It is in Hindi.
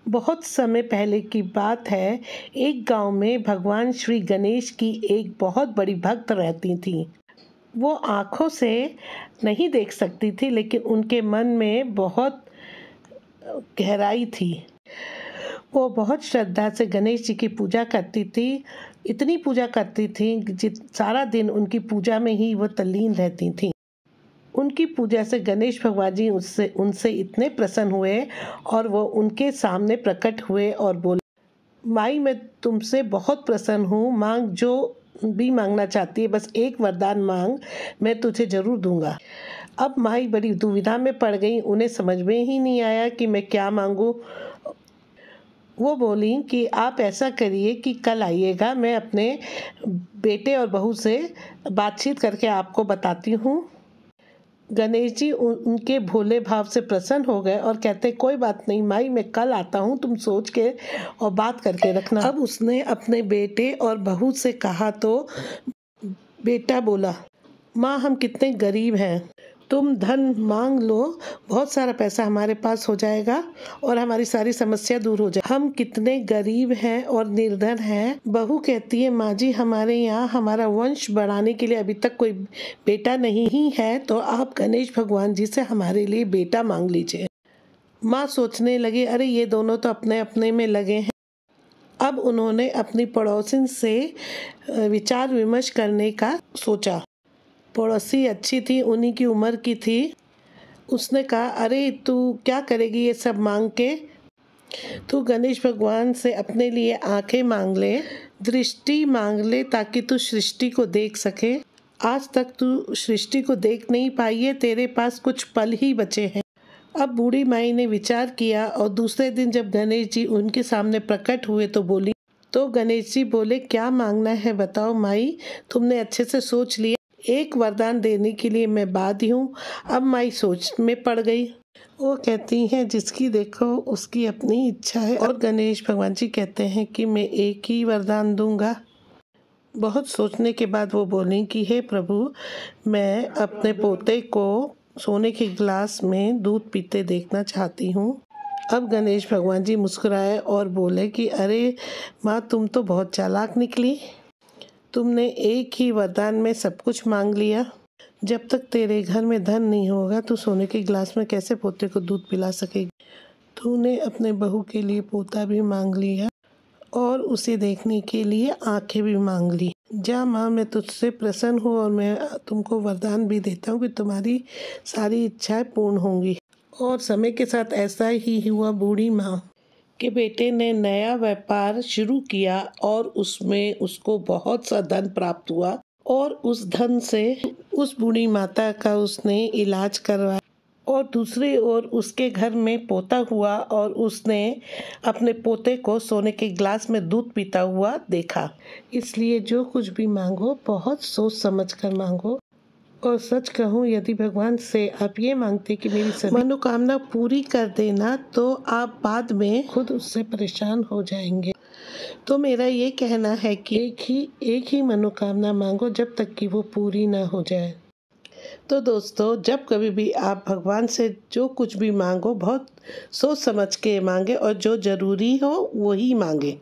बहुत समय पहले की बात है। एक गांव में भगवान श्री गणेश की एक बहुत बड़ी भक्त रहती थी। वो आँखों से नहीं देख सकती थी, लेकिन उनके मन में बहुत गहराई थी। वो बहुत श्रद्धा से गणेश जी की पूजा करती थी। इतनी पूजा करती थी कि सारा दिन उनकी पूजा में ही वो तल्लीन रहती थी। उनकी पूजा से गणेश भगवान जी उनसे इतने प्रसन्न हुए और वो उनके सामने प्रकट हुए और बोले, माई मैं तुमसे बहुत प्रसन्न हूँ, मांग जो भी मांगना चाहती है, बस एक वरदान मांग, मैं तुझे जरूर दूंगा। अब माई बड़ी दुविधा में पड़ गई, उन्हें समझ में ही नहीं आया कि मैं क्या मांगूं। वो बोली कि आप ऐसा करिए कि कल आइएगा, मैं अपने बेटे और बहू से बातचीत करके आपको बताती हूँ। गणेश जी उनके भोले भाव से प्रसन्न हो गए और कहते, कोई बात नहीं माई, मैं कल आता हूँ, तुम सोच के और बात करके रखना। अब उसने अपने बेटे और बहू से कहा तो बेटा बोला, माँ हम कितने गरीब हैं, तुम धन मांग लो, बहुत सारा पैसा हमारे पास हो जाएगा और हमारी सारी समस्या दूर हो जाए। हम कितने गरीब हैं और निर्धन हैं। बहू कहती है, माँ जी हमारे यहाँ हमारा वंश बढ़ाने के लिए अभी तक कोई बेटा नहीं है, तो आप गणेश भगवान जी से हमारे लिए बेटा मांग लीजिए। माँ सोचने लगी, अरे ये दोनों तो अपने अपने में लगे हैं। अब उन्होंने अपनी पड़ोसिन से विचार विमर्श करने का सोचा। पड़ोसी अच्छी थी, उन्हीं की उम्र की थी। उसने कहा, अरे तू क्या करेगी ये सब मांग के, तू गणेश भगवान से अपने लिए आंखें मांग ले, दृष्टि मांग ले, ताकि तू सृष्टि को देख सके। आज तक तू सृष्टि को देख नहीं पाई है, तेरे पास कुछ पल ही बचे हैं। अब बूढ़ी माई ने विचार किया और दूसरे दिन जब गणेश जी उनके सामने प्रकट हुए तो गणेश जी बोले, क्या मांगना है बताओ माई, तुमने अच्छे से सोच लिया? एक वरदान देने के लिए मैं बाध्य हूँ। अब माई सोच में पड़ गई। वो कहती हैं, जिसकी देखो उसकी अपनी इच्छा है। और गणेश भगवान जी कहते हैं कि मैं एक ही वरदान दूंगा। बहुत सोचने के बाद वो बोली कि हे प्रभु, मैं अपने पोते को सोने के गिलास में दूध पीते देखना चाहती हूँ। अब गणेश भगवान जी मुस्कुराए और बोले कि अरे माँ, तुम तो बहुत चालाक निकली, तुमने एक ही वरदान में सब कुछ मांग लिया। जब तक तेरे घर में धन नहीं होगा, तू सोने के गिलास में कैसे पोते को दूध पिला सकेगी? तूने अपने बहू के लिए पोता भी मांग लिया और उसे देखने के लिए आंखें भी मांग ली। जा माँ, मैं तुझसे प्रसन्न हूँ और मैं तुमको वरदान भी देता हूँ कि तुम्हारी सारी इच्छाएं पूर्ण होंगी। और समय के साथ ऐसा ही हुआ। बूढ़ी माँ के बेटे ने नया व्यापार शुरू किया और उसमें उसको बहुत सा धन प्राप्त हुआ और उस धन से उस बूढ़ी माता का उसने इलाज करवाया। और दूसरी ओर उसके घर में पोता हुआ और उसने अपने पोते को सोने के गिलास में दूध पीता हुआ देखा। इसलिए जो कुछ भी मांगो बहुत सोच समझ कर मांगो। और सच कहूँ, यदि भगवान से आप ये मांगते कि मेरी सभी मनोकामना पूरी कर देना, तो आप बाद में खुद उससे परेशान हो जाएंगे। तो मेरा ये कहना है कि एक ही मनोकामना मांगो जब तक कि वो पूरी ना हो जाए। तो दोस्तों, जब कभी भी आप भगवान से जो कुछ भी मांगो, बहुत सोच समझ के मांगे और जो जरूरी हो वही मांगे।